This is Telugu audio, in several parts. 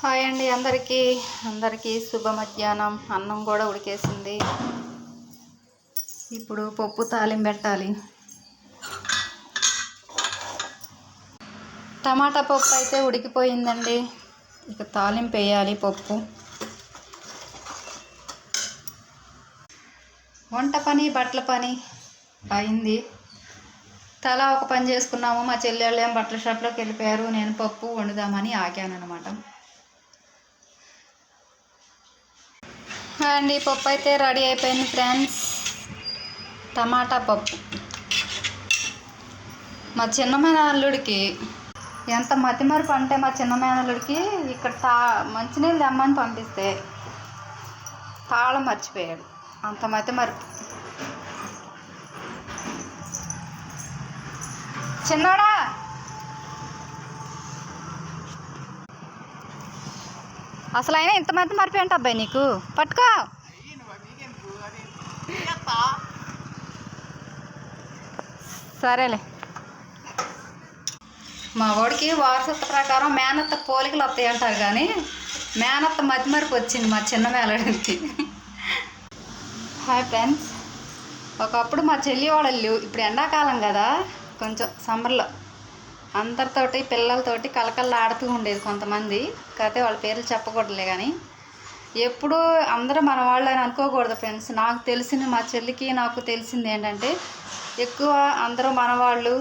హాయ్ అండి అందరికీ శుభ మధ్యాహ్నం. అన్నం కూడా ఉడికేసింది. ఇప్పుడు పప్పు తాలింపు పెట్టాలి. టమాటా పప్పు అయితే ఉడికిపోయిందండి. ఇక తాలింపు వేయాలి. పప్పు వంట పని బట్టల పని అయింది. తలా ఒక పని చేసుకున్నాము. మా చెల్లెళ్ళు ఏం బట్టల షాప్లోకి వెళ్ళిపోయారు. నేను పప్పు వండుదామని ఆగాను అనమాట. అండి పప్పు అయితే రెడీ అయిపోయింది ఫ్రెండ్స్. టమాటా పప్పు. మా చిన్నమైన అల్లుడికి ఎంత మతిమరుపు అంటే, మా చిన్నమైన అల్లుడికి ఇక్కడ మంచినీళ్ళు తెమ్మని పంపిస్తే తాళం మర్చిపోయాడు. అంత మతిమరుపు. చిన్నోడా, అసలు అయినా ఇంత మధ్య మరిపోయింట అబ్బాయి నీకు. పట్టుకో. సరేలే. మా వాడికి వారసత్వ ప్రకారం మేనత్త పోలికలు వస్తాయి అంటారు, కానీ మేనత్త మతిమరుపు వచ్చింది మా చిన్న మేళడికి. Hi friends. ఒకప్పుడు మా చెల్లి వాళ్ళు, ఇప్పుడు ఎండాకాలం కదా, కొంచెం సమ్మర్లో అందరితోటి పిల్లలతోటి కలకల్లా ఆడుతూ ఉండేది కొంతమంది. కాకపోతే వాళ్ళ పేర్లు చెప్పకూడదులే, కానీ ఎప్పుడు అందరూ మన వాళ్ళు అని అనుకోకూడదు ఫ్రెండ్స్. నాకు తెలిసిన, మా చెల్లికి నాకు తెలిసింది ఏంటంటే, ఎక్కువ అందరూ మనవాళ్ళు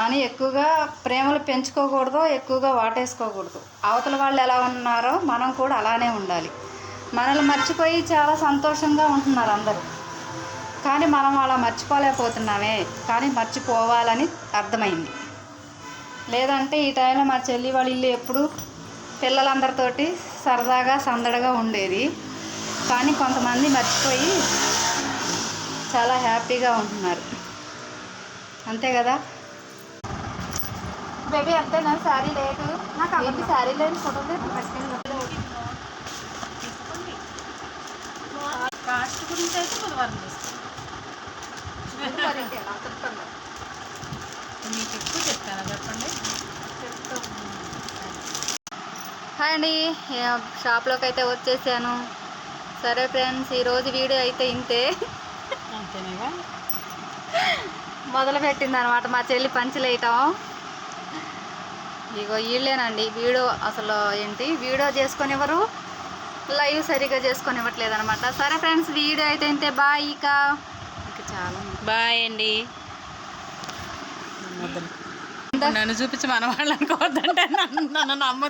అని ఎక్కువగా ప్రేమలు పెంచుకోకూడదు, ఎక్కువగా వాటేసుకోకూడదు. అవతల వాళ్ళు ఎలా ఉన్నారో మనం కూడా అలానే ఉండాలి. మనల్ని మర్చిపోయి చాలా సంతోషంగా ఉంటున్నారు అందరూ, కానీ మనం అలా మర్చిపోలేకపోతున్నామే. కానీ మర్చిపోవాలని అర్థమైంది. లేదంటే ఈ టైంలో మా చెల్లి వాళ్ళ ఇల్లు ఎప్పుడు పిల్లలందరితోటి సరదాగా సందడిగా ఉండేది. కానీ కొంతమంది మర్చిపోయి చాలా హ్యాపీగా ఉంటున్నారు. అంతే కదా బేబీ? అంతే. నా శారీ లేదు. నాకు అవన్నీ శారీ లేని ఫోటోలు కాస్ట్ గురించి అయితే బుధవారం మీకు ఎక్కువ చెప్తాను, చెప్పండి. హాయ్ అండి, షాప్లోకి అయితే వచ్చేసాను. సరే ఫ్రెండ్స్, ఈరోజు వీడియో అయితే ఇంతే. అంతేనేగా మొదలుపెట్టింది అనమాట మా చెల్లి పంచులేయటం. ఇగో వీళ్ళేనండి వీడియో. అసలు ఏంటి వీడియో చేసుకొనివ్వరు, లైవ్ సరిగ్గా చేసుకొనివ్వట్లేదు అనమాట. సరే ఫ్రెండ్స్, వీడియో అయితే ఇంతే. బాయ్. ఇక చాలా బాయ్ అండి. నన్ను చూపించి మన వాళ్ళు అనుకోవద్దంటే నన్ను నమ్మ